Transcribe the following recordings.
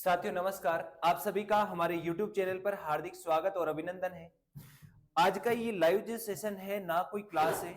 साथियों नमस्कार। आप सभी का हमारे YouTube चैनल पर हार्दिक स्वागत और अभिनंदन है। आज का ये लाइव जो सेशन है, ना कोई क्लास है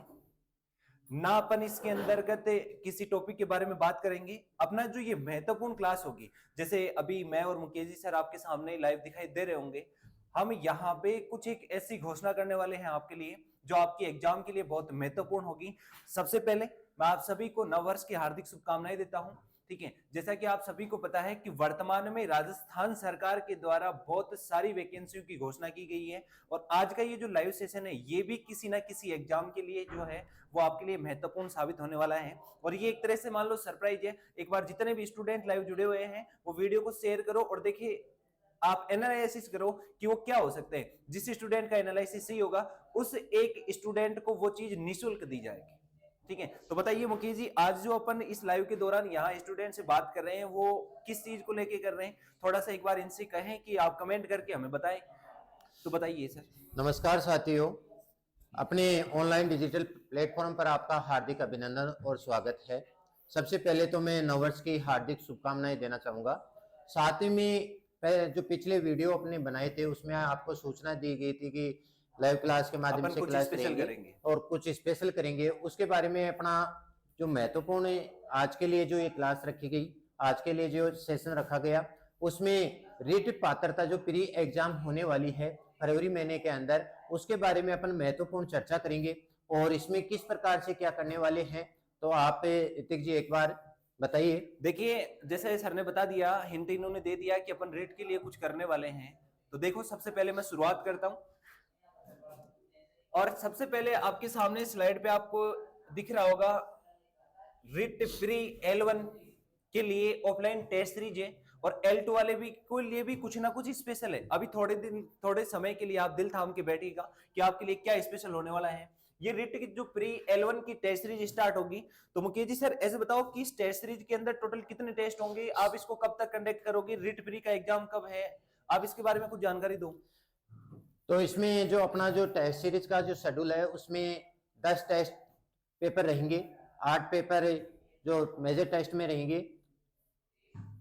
ना अपन इसके अंतर्गत किसी टॉपिक के बारे में बात करेंगे। अपना जो ये महत्वपूर्ण क्लास होगी, जैसे अभी मैं और मुकेश जी सर आपके सामने लाइव दिखाई दे रहे होंगे, हम यहाँ पे कुछ एक ऐसी घोषणा करने वाले हैं आपके लिए जो आपके एग्जाम के लिए बहुत महत्वपूर्ण होगी। सबसे पहले मैं आप सभी को नव वर्ष की हार्दिक शुभकामनाएं देता हूं। ठीक है, जैसा कि आप सभी को पता है कि वर्तमान में राजस्थान सरकार के द्वारा बहुत सारी वैकेंसियों की घोषणा की गई है और आज का ये जो लाइव सेशन है ये भी किसी ना किसी एग्जाम के लिए जो है वो आपके लिए महत्वपूर्ण साबित होने वाला है। और ये एक तरह से मान लो सरप्राइज है। एक बार जितने भी स्टूडेंट लाइव जुड़े हुए हैं वो वीडियो को शेयर करो और देखिए, आप एनालिसिस करो कि वो क्या हो सकते हैं। जिस स्टूडेंट का एनालिसिस सही होगा उस एक स्टूडेंट को वो चीज निःशुल्क दी जाएगी। ठीक है, तो बताइए मुकेश जी, आज जो अपन इस लाइव के दौरान यहाँ स्टूडेंट से बात कर रहे हैं वो किस चीज को लेके कर रहे हैं, थोड़ा सा एक बार इनसे कहें कि आप कमेंट करके हमें बताएं। तो बताइए सर। नमस्कार साथियों, अपने ऑनलाइन डिजिटल प्लेटफॉर्म पर आपका हार्दिक अभिनंदन और स्वागत है। सबसे पहले तो मैं नववर्ष की हार्दिक शुभकामनाएं देना चाहूँगा। साथ ही में जो पिछले वीडियो अपने बनाए थे उसमें आपको सूचना दी गई थी कि लाइव क्लास के माध्यम से क्लास करेंगे और कुछ स्पेशल करेंगे। उसके बारे में अपना जो महत्वपूर्ण आज के लिए जो ये क्लास रखी गई, आज के लिए जो सेशन रखा गया, उसमें रिट पात्रता जो प्री एग्जाम होने वाली है फरवरी महीने के अंदर, उसके बारे में अपन महत्वपूर्ण चर्चा करेंगे और इसमें किस प्रकार से क्या करने वाले हैं। तो आप ऋतिक जी एक बार बताइए। देखिए, जैसे सर ने बता दिया, हिंट इन्होंने दे दिया कि अपन रेट के लिए कुछ करने वाले हैं। तो देखो, सबसे पहले मैं शुरुआत करता हूं और सबसे पहले आपके सामने स्लाइड पे आपको दिख रहा होगा रिट प्री L1 के लिए ऑफलाइन टेस्ट सीरीज है और L2 वाले भी के लिए भी कुछ ना कुछ स्पेशल है। अभी थोड़े समय के लिए आप दिल थाम के बैठिएगा कि आपके लिए क्या स्पेशल होने वाला है। ये रिट की जो प्री L1 की टेस्ट सीरीज स्टार्ट होगी, तो मुकेश जी सर ऐसे बताओ कि इस टेस्ट सीरीज के अंदर टोटल कितने टेस्ट होंगे, आप इसको कब तक कंडक्ट करोगे, रिट प्री का एग्जाम कब है, आप इसके बारे में कुछ जानकारी दो। तो इसमें जो अपना जो टेस्ट सीरीज का जो शेड्यूल है उसमें 10 टेस्ट पेपर रहेंगे, 8 पेपर जो मेजर टेस्ट में रहेंगे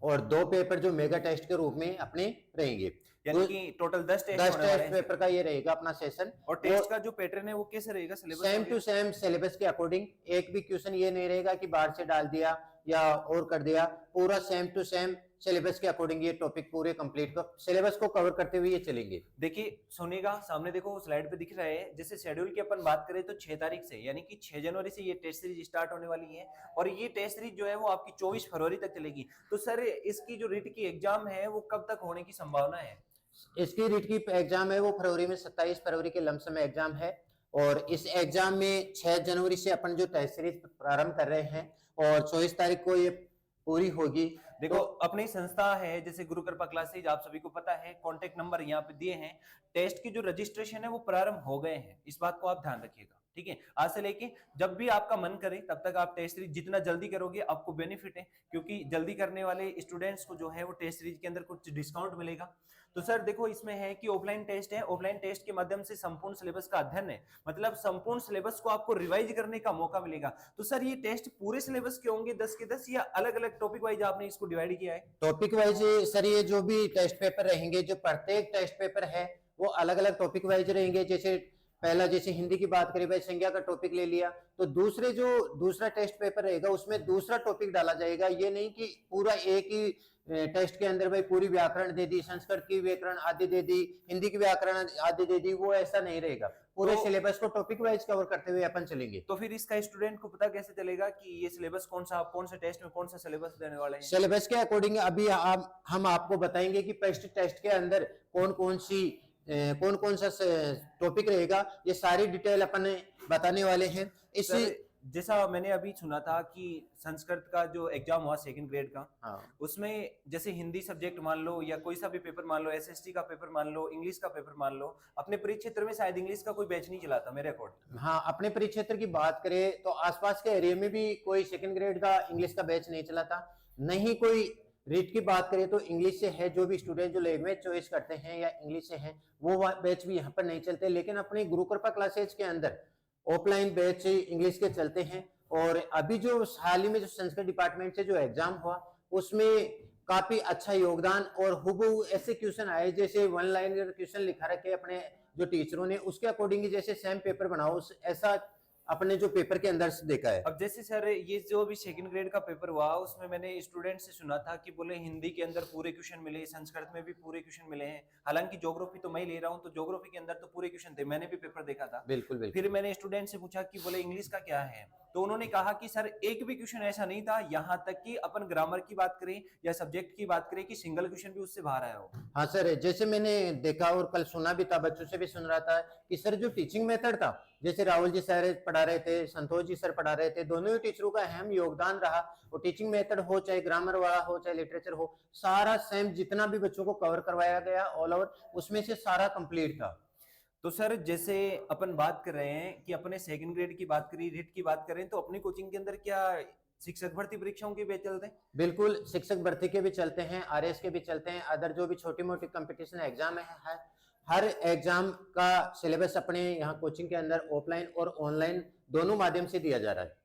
और 2 पेपर जो मेगा टेस्ट के रूप में अपने रहेंगे। यानी कि टोटल 10 टेस्ट पेपर का ये रहेगा अपना सेशन। और टेस्ट का जो पैटर्न है वो कैसे रहेगा, syllabus same to same syllabus के अकॉर्डिंग। एक भी क्वेश्चन ये नहीं रहेगा कि बाहर से डाल दिया या और कर दिया, पूरा सेम टू सेम सिलेबस के अकॉर्डिंग ये टॉपिक पूरे कंप्लीट को सिलेबस को कवर करते हुए ये चलेंगे। देखिए सुनिएगा, सामने देखो स्लाइड पे दिख रहा है। जैसे शेड्यूल की अपन बात करें तो 6 तारीख से यानी कि 6 जनवरी से ये टेस्ट सीरीज स्टार्ट होने वाली है और ये टेस्ट सीरीज जो है वो आपकी 24 फरवरी तक चलेगी। तो सर इसकी जो रिट की एग्जाम है वो कब तक होने की संभावना है? इसकी रिट की एग्जाम है वो फरवरी में 27 फरवरी के लमसम एग्जाम है और इस एग्जाम में 6 जनवरी से अपन जो टेस्ट सीरीज प्रारंभ कर रहे हैं और 24 तारीख को ये पूरी होगी। देखो तो अपनी संस्था है जैसे गुरु कृपा क्लासेज, आप सभी को पता है, कॉन्टेक्ट नंबर यहाँ पे दिए हैं। टेस्ट की जो रजिस्ट्रेशन है वो प्रारंभ हो गए हैं, इस बात को आप ध्यान रखिएगा। ठीक है, आज से लेके जब भी आपका मन करे तब तक आप टेस्ट सीरीज जितना जल्दी करोगे आपको बेनिफिट है, क्योंकि जल्दी करने वाले स्टूडेंट्स को जो है वो टेस्ट सीरीज के अंदर कुछ डिस्काउंट मिलेगा। तो सर देखो, इसमें है कि ऑफलाइन टेस्ट है, ऑफलाइन टेस्ट के माध्यम से संपूर्ण सिलेबस का अध्ययन है, मतलब संपूर्ण सिलेबस को आपको रिवाइज करने का मौका मिलेगा। तो सर ये टेस्ट पूरे सिलेबस के होंगे 10 के 10 या अलग अलग टॉपिक वाइज आपने इसको डिवाइड किया है? टॉपिक वाइज सर ये जो भी टेस्ट पेपर रहेंगे, जो प्रत्येक टेस्ट पेपर है वो अलग अलग टॉपिक वाइज रहेंगे। जैसे पहला जैसे हिंदी की बात करें भाई, संज्ञा का टॉपिक ले लिया, तो दूसरा टेस्ट पेपर रहेगा उसमें दूसरा टॉपिक डाला जाएगा। ये नहीं कि पूरा एक ही टेस्ट के अंदर भाई पूरी व्याकरण दे दी, संस्कृत की व्याकरण आदि दे दी, हिंदी की व्याकरण आदि दे दी, वो ऐसा नहीं रहेगा। पूरे सिलेबस को टॉपिक वाइज कवर करते हुए अपन चलेंगे। तो फिर इसका स्टूडेंट को पता कैसे चलेगा कि ये सिलेबस कौन से टेस्ट में कौन सा सिलेबस देने वाले हैं? सिलेबस के अकॉर्डिंग अभी हम आपको बताएंगे कि फर्स्ट टेस्ट के अंदर कौन कौन सा टॉपिक रहेगा, ये सारी डिटेल अपन बताने वाले हैं। इसी जैसा मैंने अभी सुना था कि संस्कृत का जो एग्जाम हुआ सेकंड ग्रेड का, हाँ, उसमें जैसे हिंदी सब्जेक्ट मान लो या कोई सा भी पेपर मान लो, एसएसटी का पेपर मान लो, इंग्लिश का पेपर मान लो, अपने परिक्षेत्र में शायद इंग्लिश का कोई बैच नहीं चला था मेरे अकॉर्डिंग। हाँ, अपने परिक्षेत्र की बात करें तो आसपास के एरिया में भी कोई सेकंड ग्रेड का इंग्लिश का बैच नहीं चला था। नहीं कोई रीट की बात करें तो इंग्लिश से है, जो भी स्टूडेंट जो लैंग्वेज चॉइस करते हैं या इंग्लिश से हैं वो बैच भी यहाँ पर नहीं चलते। लेकिन अपने गुरु कृपा क्लासेज के अंदर ऑफलाइन बैच इंग्लिश के चलते हैं। और अभी जो हाल ही में जो संस्कृत डिपार्टमेंट से जो एग्जाम हुआ उसमें काफी अच्छा योगदान और हुबहू ऐसे क्वेश्चन आए जैसे वन लाइनर क्वेश्चन लिखा रखे अपने जो टीचरों ने, उसके अकॉर्डिंग जैसे सेम पेपर बनाओ, ऐसा अपने जो पेपर के अंदर से देखा है। अब जैसे सर ये जो भी सेकंड ग्रेड का पेपर हुआ उसमें मैंने स्टूडेंट से सुना था कि बोले हिंदी के अंदर पूरे क्वेश्चन मिले, संस्कृत में भी पूरे क्वेश्चन मिले हैं। हालांकि ज्योग्राफी तो मैं ही ले रहा हूँ, तो ज्योग्राफी के अंदर तो पूरे क्वेश्चन थे, मैंने भी पेपर देखा था। बिल्कुल बिल्कुल। फिर मैंने स्टूडेंट से पूछा कि बोले इंग्लिश का क्या है, तो उन्होंने कहा कि सर एक भी क्वेश्चन ऐसा नहीं था, यहाँ तक कि अपन ग्रामर की बात करें या सब्जेक्ट की बात करें कि सिंगल क्वेश्चन भी उससे बाहर आया हो। हाँ सर, जैसे मैंने देखा और कल सुना भी था, बच्चों से भी सुन रहा था कि सर जो टीचिंग मेथड था, जैसे राहुल जी सर पढ़ा रहे थे, संतोष जी सर पढ़ा रहे थे, दोनों ही टीचरों का अहम योगदान रहा। वो टीचिंग मेथड हो, चाहे ग्रामर वाला हो, चाहे लिटरेचर हो, सारा सेम जितना भी बच्चों को कवर करवाया गया ऑल ओवर, उसमें से सारा कंप्लीट था। तो सर जैसे अपन बात कर रहे हैं कि अपने सेकंड ग्रेड की बात करें, रिट की बात करें, तो अपनी कोचिंग के अंदर क्या शिक्षक भर्ती परीक्षाओं के भी चलते हैं? बिल्कुल, शिक्षक भर्ती के भी चलते हैं, आरएस के भी चलते हैं, अदर जो भी छोटी मोटी कंपटीशन एग्जाम है, हर एग्जाम का सिलेबस अपने यहाँ कोचिंग के अंदर ऑफलाइन और ऑनलाइन दोनों माध्यम से दिया जा रहा है।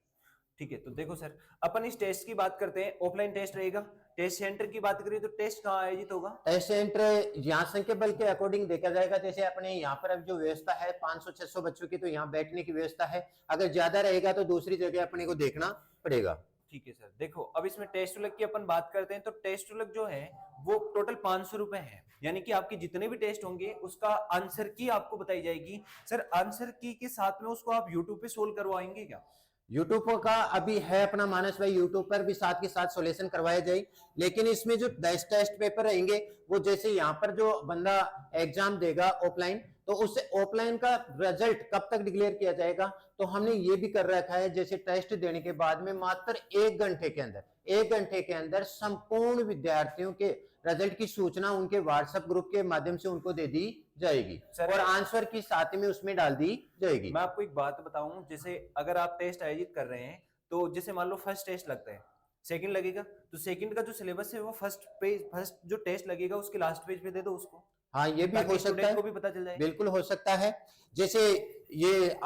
ठीक है, तो देखो सर अपन इस टेस्ट की बात करते हैं, ऑफलाइन टेस्ट रहेगा। टेस्ट सेंटर की बात करें तो टेस्ट कहाँ आयोजित होगा? टेस्ट सेंटर यहाँ संख्या बल के अकॉर्डिंग देखा जाएगा। जैसे अपने यहाँ पर अब जो व्यवस्था है 500-600 बच्चों की, तो यहाँ बैठने की व्यवस्था है। अगर ज्यादा रहेगा तो दूसरी जगह अपने को देखना पड़ेगा। ठीक है सर, देखो अब इसमें टेस्ट लग की अपन बात करते हैं, तो टेस्ट लग जो है वो टोटल 500 रुपए है, यानी कि आपके जितने भी टेस्ट होंगे उसका आंसर की आपको बताई जाएगी। सर आंसर की के साथ में उसको आप यूट्यूब पे सोल्व करवाएंगे क्या? यूट्यूब का अभी है अपना मानस भाई, यूट्यूब पर भी साथ के साथ सॉल्यूशन करवाया जाए, लेकिन इसमें जो टेस्ट पेपर रहेंगे वो जैसे यहाँ पर जो बंदा एग्जाम देगा ऑफलाइन, तो उससे ऑफलाइन का रिजल्ट कब तक डिक्लेयर किया जाएगा, तो हमने ये भी कर रखा है। जैसे टेस्ट देने के बाद में मात्र 1 घंटे के अंदर संपूर्ण विद्यार्थियों के रिजल्ट की सूचना उनके व्हाट्सएप ग्रुप के माध्यम से उनको दे दी जाएगी और आंसर की साथ में उसमें डाल दी जाएगी। मैं आपको एक बात बताऊं, जैसे अगर आप टेस्ट आयोजित कर रहे हैं, तो जैसे मान लो फर्स्ट टेस्ट लगता है, सेकंड लगेगा, तो सेकंड का जो सिलेबस है वो फर्स्ट जो टेस्ट लगेगा उसके लास्ट पेज पे दे दो उसको। हाँ, ये भी हो सकता है, को भी पता चल जाए। बिल्कुल हो सकता है। जैसे ये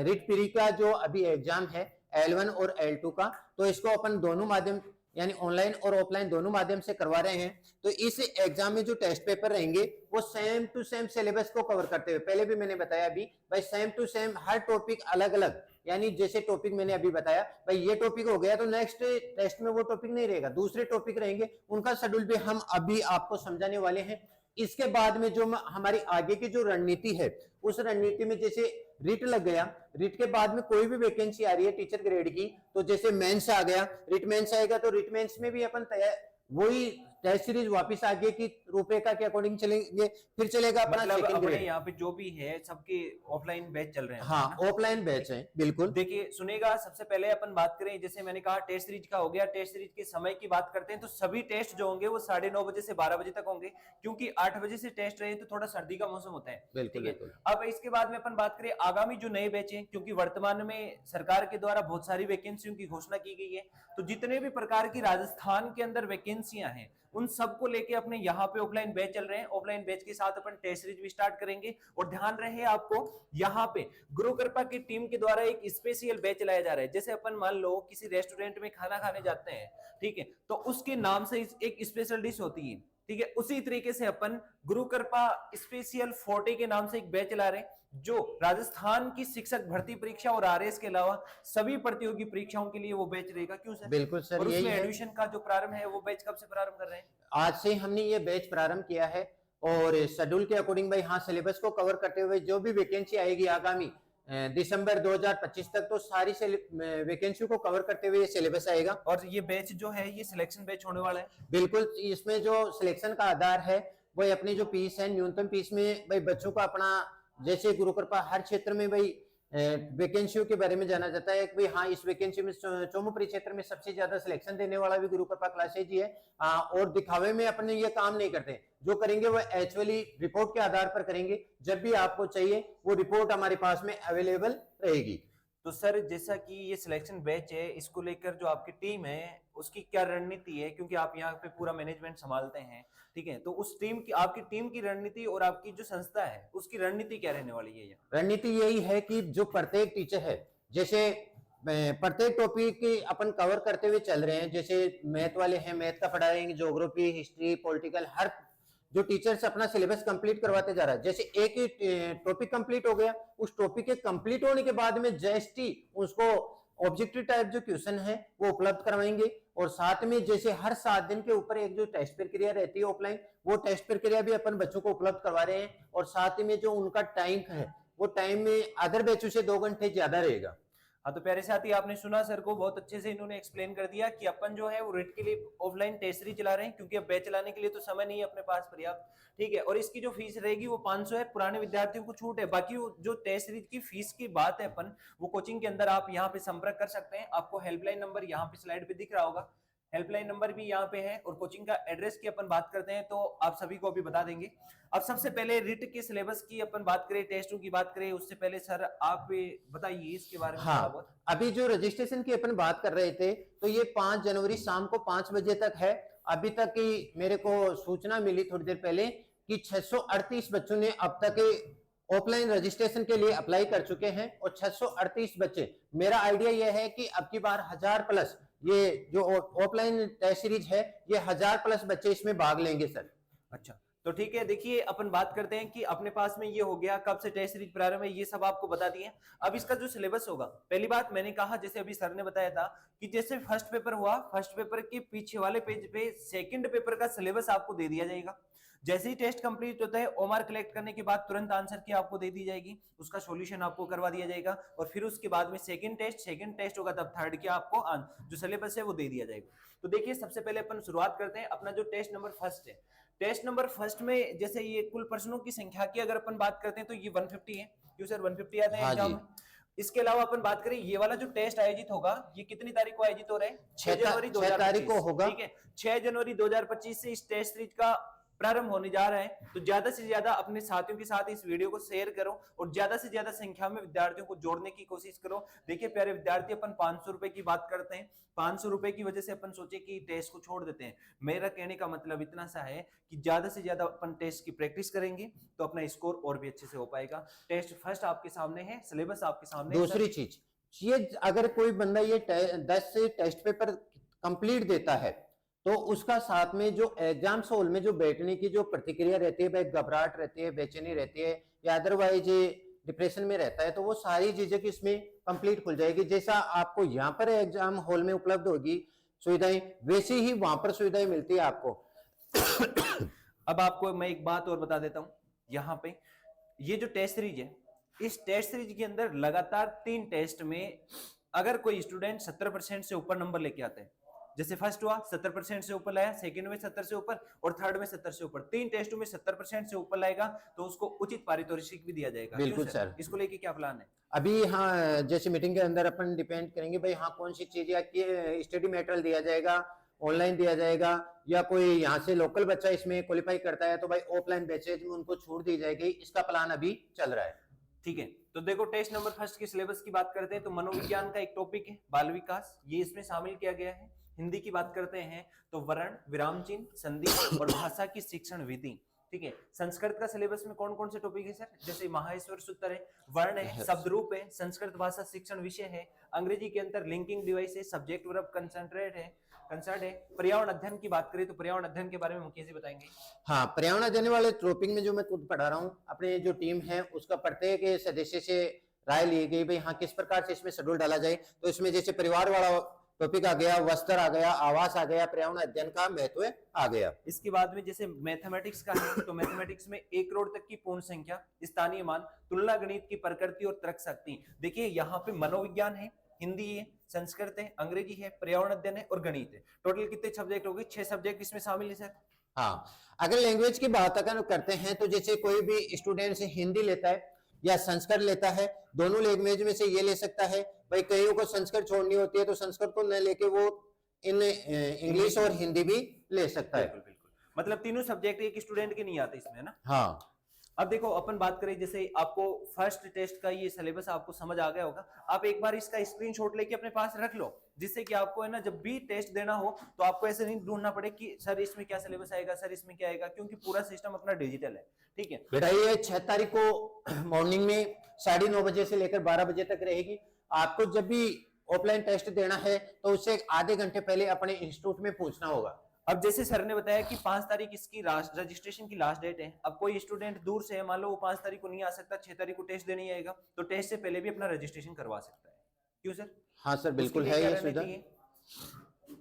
रिट पीरी का जो अभी एग्जाम है L1 और L2 का, तो इसको अपन दोनों माध्यम यानी ऑनलाइन और ऑफलाइन दोनों माध्यम से करवा रहे हैं। तो इस एग्जाम में जो टेस्ट पेपर रहेंगे वो सेम टू सेम सिलेबस को कवर करते हुए, पहले भी मैंने बताया अभी भाई, सेम टू सेम हर टॉपिक अलग अलग, यानी जैसे टॉपिक मैंने अभी बताया भाई ये टॉपिक हो गया, तो नेक्स्ट टेस्ट में वो टॉपिक नहीं रहेगा, दूसरे टॉपिक रहेंगे, उनका शेड्यूल भी हम अभी आपको समझाने वाले हैं। इसके बाद में जो हमारी आगे की जो रणनीति है, उस रणनीति में जैसे रिट लग गया, रिट के बाद में कोई भी वैकेंसी आ रही है टीचर ग्रेड की, तो जैसे मेंस आ गया, रिट मेंस आएगा, तो रिट मेंस में भी अपन तैयार वही टेस्ट सीरीज वापस आगे की रूपरेखा के अकॉर्डिंग चलेंगे, फिर चलेगा अपना सेकंड ग्रेड। यहाँ पे जो भी है सबके ऑफलाइन बैच चल रहे हैं। हाँ, ऑफलाइन बैच है, बिल्कुल। देखिए सुनेगा, सबसे पहले अपन बात करें, जैसे मैंने कहा टेस्ट सीरीज का हो गया, टेस्ट सीरीज के समय की बात करते हैं, तो सभी टेस्ट जो होंगे वो 9:30 बजे से 12 बजे तक होंगे, क्योंकि 8 बजे से टेस्ट रहे तो थोड़ा सर्दी का मौसम होता है। बिल्कुल। अब इसके बाद में अपन बात करें आगामी जो नए बैच हैं, क्योंकि वर्तमान में सरकार के द्वारा बहुत सारी वैकेंसियों की घोषणा की गई है, तो जितने भी प्रकार की राजस्थान के अंदर वैकेंसियां हैं उन सबको लेके अपने यहाँ पे ऑफलाइन बैच चल रहे हैं। ऑफलाइन बैच के साथ अपन टेस्ट सीरीज भी स्टार्ट करेंगे, और ध्यान रहे आपको यहाँ पे गुरु कृपा की टीम के द्वारा एक स्पेशल बैच चलाया जा रहा है। जैसे अपन मान लो किसी रेस्टोरेंट में खाना खाने जाते हैं, ठीक है, तो उसके नाम से एक स्पेशल डिश होती है, ठीक है, उसी तरीके से अपन गुरु कृपा स्पेशल 40 के नाम से एक बैच चला रहे हैं, जो राजस्थान की शिक्षक भर्ती परीक्षा और आरएस के अलावा सभी प्रतियोगी परीक्षाओं के लिए वो बैच रहेगा। क्यों सर? बिल्कुल सर, और उसमें एडमिशन का जो प्रारंभ है वो बैच कब से प्रारंभ कर रहे हैं? आज से हमने ये बैच प्रारंभ किया है, और शेड्यूल के अकॉर्डिंग भाई हाँ, सिलेबस को कवर करते हुए जो भी वैकेंसी आएगी आगामी दिसंबर 2025 तक, तो सारी वैकेंसी को कवर करते हुए ये सिलेबस आएगा। और ये बैच जो है ये सिलेक्शन बैच होने वाला है। बिल्कुल, इसमें जो सिलेक्शन का आधार है वो अपनी जो फीस है, न्यूनतम फीस में भाई बच्चों का अपना, जैसे गुरु कृपा हर क्षेत्र में भाई वैकेंसियों के बारे में जाना जाता है कि भाई हाँ, इस वैकेंसी में चौमुपरी क्षेत्र में सबसे ज्यादा सिलेक्शन देने वाला भी गुरु कृपा क्लासेज ही है। और दिखावे में अपने ये काम नहीं करते, जो करेंगे वो एक्चुअली रिपोर्ट के आधार पर करेंगे। जब भी आपको चाहिए वो रिपोर्ट हमारे पास में अवेलेबल रहेगी। तो सर जैसा कि ये सिलेक्शन बैच है, इसको लेकर जो आपकी टीम है उसकी क्या रणनीति है, क्योंकि आप यहाँ पे पूरा मैनेजमेंट संभालते हैं, ठीक है, तो उस टीम की, आपकी टीम की रणनीति और आपकी जो संस्था है उसकी रणनीति क्या रहने वाली है? रणनीति यही है कि जो प्रत्येक टीचर है, जैसे प्रत्येक टॉपिक की अपन कवर करते हुए चल रहे हैं। जैसे मैथ वाले हैं, मैथ का पढ़ाएंगे, ज्योग्राफी, हिस्ट्री, पॉलिटिकल, हर जो टीचर्स अपना सिलेबस कंप्लीट करवाते जा रहा है। जैसे एक ही टॉपिक कंप्लीट हो गया, उस टॉपिक के कंप्लीट होने के बाद में जस्ट ही उसको ऑब्जेक्टिव टाइप जो क्वेश्चन है वो उपलब्ध करवाएंगे। और साथ में जैसे हर 7 दिन के ऊपर एक जो टेस्ट प्रक्रिया रहती है ऑफलाइन, वो टेस्ट प्रक्रिया भी अपन बच्चों को उपलब्ध करवा रहे हैं। और साथ में जो उनका टाइम है वो टाइम में अदर बैचों से 2 घंटे ज्यादा रहेगा। हाँ, तो प्यारे साथी, आपने सुना सर को, बहुत अच्छे से इन्होंने एक्सप्लेन कर दिया कि अपन जो है वो रेट के लिए ऑफलाइन टेस्ट सीरीज चला रहे हैं, क्योंकि अब बैच चलाने के लिए तो समय नहीं है अपने पास पर्याप्त। ठीक है, और इसकी जो फीस रहेगी वो 500 है, पुराने विद्यार्थियों को छूट है। बाकी वो जो टेस्ट सीरीज की फीस की बात है अपन, वो कोचिंग के अंदर आप यहाँ पे संपर्क कर सकते हैं। आपको हेल्पलाइन नंबर यहाँ पे स्लाइड पे दिख रहा होगा, हेल्पलाइन नंबर भी यहाँ पे है। और कोचिंग का एड्रेस की अपन बात करते हैं तो आप सभी को अभी बता देंगे। अब सबसे पहले रिट के सिलेबस की अपन बात करें, टेस्टों की बात करें, उससे पहले सर आप बताइए इसके बारे में थोड़ा बहुत। अभी जो रजिस्ट्रेशन की अपन बात कर रहे थे, तो ये 5 जनवरी शाम को 5 बजे तक है। अभी तक की मेरे को सूचना मिली थोड़ी देर पहले कि 638 बच्चों ने अब तक ऑफलाइन रजिस्ट्रेशन के लिए अप्लाई कर चुके हैं। और 638 बच्चे, मेरा आइडिया यह है कि अब की बार 1000 प्लस ये जो ऑफलाइन टेस्ट सीरीज है, ये 1000 प्लस बच्चे इसमें भाग लेंगे सर। अच्छा, तो ठीक है। देखिए, अपन बात करते हैं कि अपने पास में ये हो गया कब से टेस्ट सीरीज प्रारंभ है, ये सब आपको बता दिए। अब इसका जो सिलेबस होगा, पहली बात मैंने कहा, जैसे अभी सर ने बताया था कि जैसे फर्स्ट पेपर हुआ, फर्स्ट पेपर के पीछे वाले पेज पे सेकंड पेपर का सिलेबस आपको दे दिया जाएगा। जैसे ही टेस्ट कंप्लीट होता है, ओमार कलेक्ट करने के बाद तुरंत आंसर की आपको दे दी जाएगी, उसका सॉल्यूशन आपको करवा दिया जाएगा। और फिर उसके बाद में सेकंड टेस्ट होगा, तब थर्ड की आपको जो सिलेबस है वो दे दिया जाएगा। तो देखिए, सबसे पहले अपन शुरुआत करते हैं अपना जो टेस्ट नंबर फर्स्ट है। टेस्ट नंबर फर्स्ट में जैसे ये कुल प्रश्नों की संख्या की अगर अपन बात करते हैं तो ये 150 है। क्यों सर 150 आते हैं एग्जाम में? इसके अलावा अपन बात करें, ये वाला जो टेस्ट आयोजित होगा, ये कितनी तारीख को आयोजित हो रहा है? 6 जनवरी 2025 होगा। ठीक है, 6 जनवरी 2025 से इस टेस्ट सीरीज का प्रारंभ होने जा रहा है। तो ज्यादा से ज्यादा अपने साथियों के साथ इस वीडियो को शेयर करो और ज्यादा से ज्यादा संख्या में विद्यार्थियों को जोड़ने की कोशिश करो। देखिए प्यारे विद्यार्थी, अपन 500 रुपए की बात करते हैं, 500 रुपए की वजह से अपन सोचे कि टेस्ट को छोड़ देते हैं। मेरा कहने का मतलब इतना सा है कि ज्यादा से ज्यादा अपन टेस्ट की प्रैक्टिस करेंगे तो अपना स्कोर और भी अच्छे से हो पाएगा। टेस्ट फर्स्ट आपके सामने है, सिलेबस आपके सामने। दूसरी चीज ये, अगर कोई बंदा ये 10 से टेस्ट पेपर कंप्लीट देता है, तो उसका साथ में जो एग्जाम हॉल में जो बैठने की जो प्रतिक्रिया रहती है, भाई घबराहट रहती है, बेचैनी रहती है, या अदरवाइज डिप्रेशन में रहता है, तो वो सारी चीजें की इसमें कंप्लीट खुल जाएगी। जैसा आपको यहाँ पर एग्जाम हॉल में उपलब्ध होगी सुविधाएं, वैसी ही वहां पर सुविधाएं मिलती है आपको। अब आपको मैं एक बात और बता देता हूं, यहाँ पे ये जो टेस्ट सीरीज है, इस टेस्ट सीरीज के अंदर लगातार 3 टेस्ट में अगर कोई स्टूडेंट 70% से ऊपर नंबर लेके आता है, जैसे फर्स्ट हुआ 70% से ऊपर लाया, सेकंड में 70 से ऊपर और थर्ड में 70 से ऊपर, 3 टेस्टों में 70% से ऊपर लाएगा तो उसको उचित पारितोषिक भी दिया जाएगा। बिल्कुल सर। इसको लेके क्या प्लान है? अभी हाँ, जैसे मीटिंग के अंदर अपन डिपेंड करेंगे भाई, हाँ कौन सी चीज या स्टडी मटेरियल दिया जाएगा, ऑनलाइन दिया जाएगा, या कोई यहाँ से लोकल बच्चा इसमें क्वालिफाई करता है तो भाई ऑफलाइन बैचेज में उनको छूट दी जाएगी। इसका प्लान अभी चल रहा है। ठीक है, तो देखो टेस्ट नंबर फर्स्ट के सिलेबस की बात करते हैं तो मनोविज्ञान का एक टॉपिक है बाल विकास, ये इसमें शामिल किया गया है। हिंदी की बात करते हैं तो वर्ण, विराम चिन्ह, संधि और भाषा की शिक्षण विधि। ठीक है, संस्कृत का सिलेबस में कौन कौन से टॉपिक है सर? जैसे महाईश्वर सूत्र है, वर्ण है, शब्द रूप है, संस्कृत भाषा शिक्षण विषय है, अंग्रेजी के अंदर लिंकिंग डिवाइस है, सब्जेक्ट वर्ब कंसर्ट है। पर्यावरण अध्ययन की बात करें तो पर्यावरण अध्ययन के बारे में मुकेश जी बताएंगे। हाँ, पर्यावरण अध्ययन वाले टॉपिक में जो मैं खुद पढ़ा रहा हूँ, अपने जो टीम है उसका प्रत्येक सदस्य से राय ली गई भाई हाँ किस प्रकार से इसमें शेड्यूल डाला जाए। तो इसमें जैसे परिवार वाला टॉपिक आ गया, वस्त्र आ गया, आवास आ गया, पर्यावरण अध्ययन का महत्व आ गया। इसके बाद में जैसे मैथमेटिक्स का है तो मैथमेटिक्स में 1 करोड़ तक की पूर्ण संख्या, स्थानीय मान, तुलना गणित की प्रकृति और तर्क शक्ति। देखिए यहाँ पे मनोविज्ञान है, हिंदी है, संस्कृत है, अंग्रेजी है, पर्यावरण अध्ययन है और गणित है। टोटल कितने सब्जेक्ट हो गए? 6 सब्जेक्ट इसमें शामिल है सर। हाँ, अगर लैंग्वेज की बात अगर करते हैं तो जैसे कोई भी स्टूडेंट हिंदी लेता है या संस्कृत लेता है, दोनों लैंग्वेज में से ये ले सकता है। भाई कईयों को संस्कृत छोड़नी होती है तो संस्कृत को न लेके वो इन इंग्लिश और हिंदी भी ले सकता है। बिल्कुल बिल्कुल, मतलब तीनों सब्जेक्ट एक स्टूडेंट के नहीं आते इसमें ना। हाँ, अब देखो अपन बात करें, जैसे आपको फर्स्ट टेस्ट का ये सिलेबस आपको समझ आ गया होगा, आप एक बार इसका स्क्रीनशॉट लेके अपने पास रख लो, जिससे कि आपको है ना जब भी टेस्ट देना हो तो आपको ऐसे नहीं ढूंढना पड़े कि सर इसमें क्या सिलेबस आएगा, सर इसमें क्या आएगा, क्योंकि पूरा सिस्टम अपना डिजिटल है। ठीक है बेटा, ये 6 तारीख को मॉर्निंग में 9:30 बजे से लेकर 12 बजे तक रहेगी। आपको जब भी ऑफलाइन टेस्ट देना है तो उससे आधे घंटे पहले अपने इंस्टीट्यूट में पहुंचना होगा। अब जैसे सर ने बताया कि 5 तारीख इसकी रजिस्ट्रेशन की लास्ट डेट है। अब कोई स्टूडेंट दूर से है, मान लो वो 5 तारीख को नहीं आ सकता, 6 तारीख को टेस्ट देने आएगा, तो टेस्ट से पहले भी अपना रजिस्ट्रेशन करवा सकता है। क्यों सर? हाँ सर, बिल्कुल है ये सुविधा।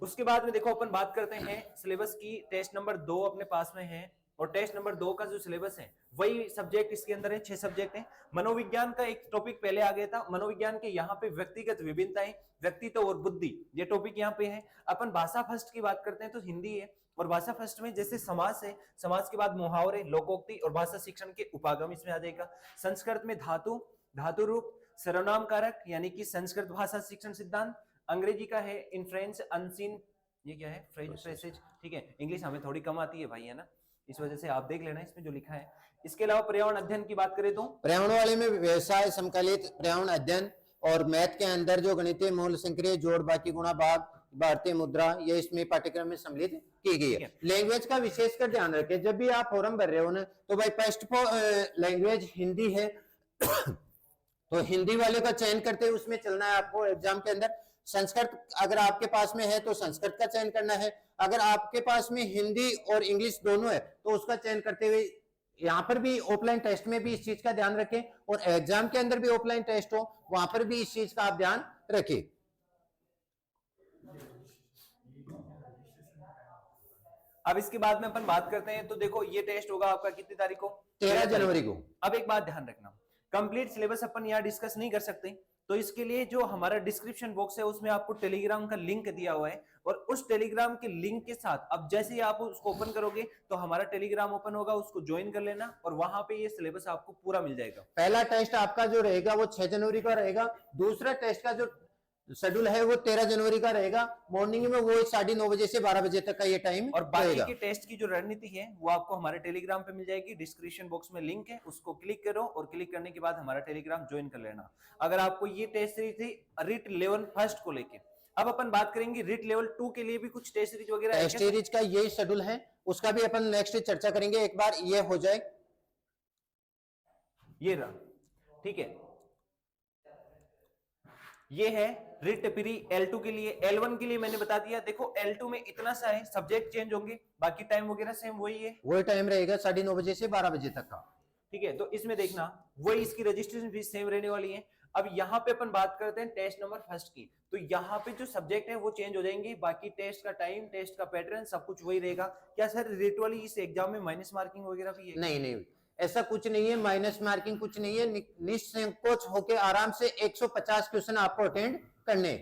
उसके बाद में देखो अपन बात करते हैं सिलेबस की। टेस्ट नंबर 2 अपने पास में है और टेस्ट नंबर 2 का जो सिलेबस है वही सब्जेक्ट इसके अंदर है, 6 सब्जेक्ट हैं। मनोविज्ञान का एक टॉपिक पहले आ गया था। मनोविज्ञान के यहाँ पे व्यक्तिगत विभिन्नताएं, व्यक्तित्व और बुद्धि, ये टॉपिक यहाँ पे है। अपन भाषा फर्स्ट की बात करते हैं तो हिंदी है, और भाषा फर्स्ट में जैसे समास है, समास के बाद मुहावरे, लोकोक्ति और भाषा शिक्षण के उपागम इसमें आ जाएगा। संस्कृत में धातु, धातु रूप, सर्वनाम कारक यानी कि संस्कृत भाषा शिक्षण सिद्धांत। अंग्रेजी का है इनफ्रेंस अनसीन, ये क्या है, फ्रेसेज, ठीक है। इंग्लिश हमें थोड़ी कम आती है भाई, है ना, इस वजह से आप देख लेना इसमें जो लिखा है। इसके अलावा पर्यावरण अध्ययन की बात करें तो पर्यावरण वाले में व्यवसाय समकालिक पर्यावरण अध्ययन, और मैथ के अंदर जो गणितीय मूल संक्रिय जोड़ बाकी गुणा भाग भारतीय मुद्रा, ये इसमें पाठ्यक्रम में सम्मिलित की गई है। लैंग्वेज का विशेषकर ध्यान रखें, जब भी आप फॉर्म भर रहे हो ना तो भाई फर्स्ट लैंग्वेज हिंदी है तो हिंदी वाले का चयन करते हुए उसमें चलना है आपको एग्जाम के अंदर। संस्कृत अगर आपके पास में है तो संस्कृत का चयन करना है। अगर आपके पास में हिंदी और इंग्लिश दोनों है तो उसका चयन करते हुए यहाँ पर भी ऑफलाइन टेस्ट में भी इस चीज का ध्यान रखें, और एग्जाम के अंदर भी ऑफलाइन टेस्ट हो वहां पर भी इस चीज का आप ध्यान रखें। अब इसके बाद में अपन बात करते हैं तो देखो ये टेस्ट होगा आपका कितनी तारीख को? 13 जनवरी को। अब एक बात ध्यान रखना, कंप्लीट सिलेबस अपन यहाँ डिस्कस नहीं कर सकते, तो इसके लिए जो हमारा डिस्क्रिप्शन बॉक्स है उसमें आपको टेलीग्राम का लिंक दिया हुआ है, और उस टेलीग्राम के लिंक के साथ अब जैसे ही आप उसको ओपन करोगे तो हमारा टेलीग्राम ओपन होगा, उसको ज्वाइन कर लेना और वहां पे ये सिलेबस आपको पूरा मिल जाएगा। पहला टेस्ट आपका जो रहेगा वो 6 जनवरी का रहेगा। दूसरा टेस्ट का जो शेड्यूल है वो 13 जनवरी का रहेगा। मॉर्निंग में वो 9:30 बजे से 12 बजे तक का ये टाइम और बाकी की टेस्ट की जो रणनीति है वो आपको हमारे टेलीग्राम पे मिल जाएगी। डिस्क्रिप्शन बॉक्स में लिंक है, उसको क्लिक करो और क्लिक करने के बाद हमारा टेलीग्राम ज्वाइन कर लेना। अगर आपको ये टेस्ट सीरीज थी रिट लेवल फर्स्ट को लेके, अब अपन बात करेंगे रिट लेवल 2 के लिए भी कुछ टेस्ट सीरीज वगैरह। टेस्ट सीरीज का यही शेड्यूल है, उसका भी अपन नेक्स्ट चर्चा करेंगे। एक बार ये हो जाए, ये रहा, ठीक है। ये है रिट प्री L2 के लिए। L1 के लिए मैंने बता दिया। देखो L2 में इतना सा है, सब्जेक्ट चेंज होंगे, बाकी टाइम वगैरह सेम वही है, वही टाइम रहेगा 9:30 बजे से 12 बजे तक का, ठीक है। तो इसमें देखना वही इसकी रजिस्ट्रेशन फीस सेम रहने वाली है। अब यहाँ पे अपन बात करते हैं टेस्ट नंबर फर्स्ट की, तो यहाँ पे जो सब्जेक्ट है वो चेंज हो जाएंगे, बाकी टेस्ट का टाइम, टेस्ट का पैटर्न सब कुछ वही रहेगा। क्या सर रिट वाली इस एग्जाम में माइनस मार्किंग वगैरह भी है? नहीं नहीं, ऐसा कुछ नहीं है, माइनस मार्किंग कुछ नहीं है। निसंकोच होके आराम से 150 क्वेश्चन आपको अटेंड करने।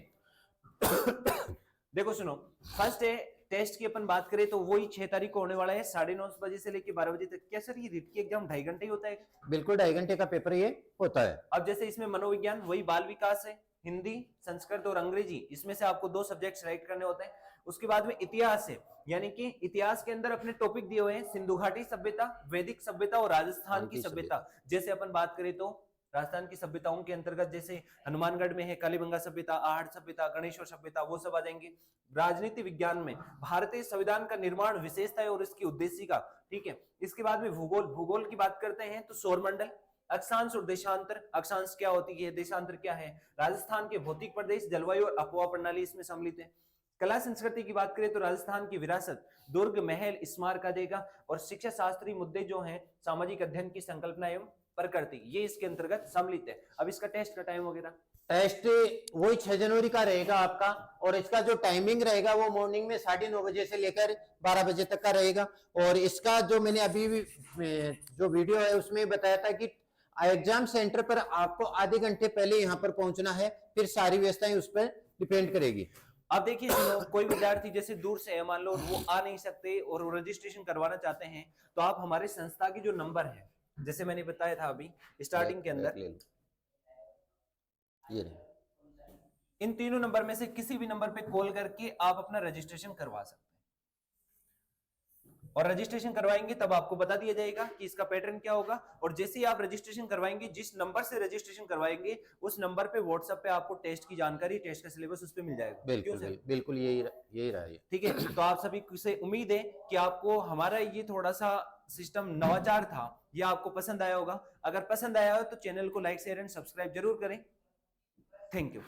देखो सुनो, फर्स्ट है टेस्ट की अपन बात करें तो वही 6 तारीख को होने वाला है 9:30 बजे से लेकर 12 बजे तक। क्या सर ये रिट की एग्जाम 2.5 घंटे ही होता है? बिल्कुल 2.5 घंटे का पेपर ये होता है। अब जैसे इसमें मनोविज्ञान वही बाल विकास है, हिंदी, संस्कृत और अंग्रेजी, इसमें से आपको 2 सब्जेक्ट सेलेक्ट करने होते हैं। उसके बाद में इतिहास है, यानी कि इतिहास के अंदर अपने टॉपिक दिए हुए हैं सिंधु घाटी सभ्यता, वैदिक सभ्यता और राजस्थान की सभ्यता। जैसे अपन बात करें तो राजस्थान की सभ्यताओं के अंतर्गत जैसे हनुमानगढ़ में है कालीबंगा सभ्यता, आहट सभ्यता, गणेश्वर सभ्यता, वो सब आ जाएंगे। राजनीति विज्ञान में भारतीय संविधान का निर्माण विशेषता है और इसकी उद्देशिका, ठीक है। इसके बाद में भूगोल, भूगोल की बात करते हैं तो सौरमंडल, अक्षांश और देशांतर, अक्षांश क्या होती है, देशांतर क्या है, राजस्थान के भौतिक प्रदेश, जलवायु और अपवा प्रणाली इसमें सम्मिलित है। कला संस्कृति की बात करें तो राजस्थान की विरासत, दुर्ग, महल, स्मारक आ जाएगा। और शिक्षा शास्त्रीय मुद्दे जो हैं, सामाजिक अध्ययन की संकल्पना एवं प्रकृति, ये इसके अंतर्गत सम्मिलित है। अब इसका टेस्ट का टाइम वगैरह, टेस्ट वही 6 जनवरी का रहेगा आपका, और इसका जो टाइमिंग रहेगा वो मॉर्निंग में 9:30 बजे से लेकर 12 बजे तक का रहेगा। और इसका जो मैंने अभी भी जो वीडियो है उसमें बताया था कि एग्जाम सेंटर पर आपको आधे घंटे पहले यहाँ पर पहुंचना है, फिर सारी व्यवस्थाएं उस पर डिपेंड करेगी। अब देखिए सुनो, कोई विद्यार्थी जैसे दूर से है, मान लो वो आ नहीं सकते और वो रजिस्ट्रेशन करवाना चाहते हैं, तो आप हमारे संस्था की जो नंबर है, जैसे मैंने बताया था अभी स्टार्टिंग के अंदर, ये इन तीनों नंबर में से किसी भी नंबर पे कॉल करके आप अपना रजिस्ट्रेशन करवा सकते हैं। और रजिस्ट्रेशन करवाएंगे तब आपको बता दिया जाएगा कि इसका पैटर्न क्या होगा। और जैसे ही आप रजिस्ट्रेशन करवाएंगे, जिस नंबर से रजिस्ट्रेशन करवाएंगे उस नंबर पे व्हाट्सएप पे आपको टेस्ट की जानकारी, टेस्ट का सिलेबस उस पे मिल जाएगा। बिल्कुल बिल्कुल यही रहा है, ठीक है। तो आप सभी से उम्मीद है कि आपको हमारा ये थोड़ा सा सिस्टम नवाचार था, ये आपको पसंद आया होगा। अगर पसंद आया हो तो चैनल को लाइक, शेयर एंड सब्सक्राइब जरूर करें। Thank you.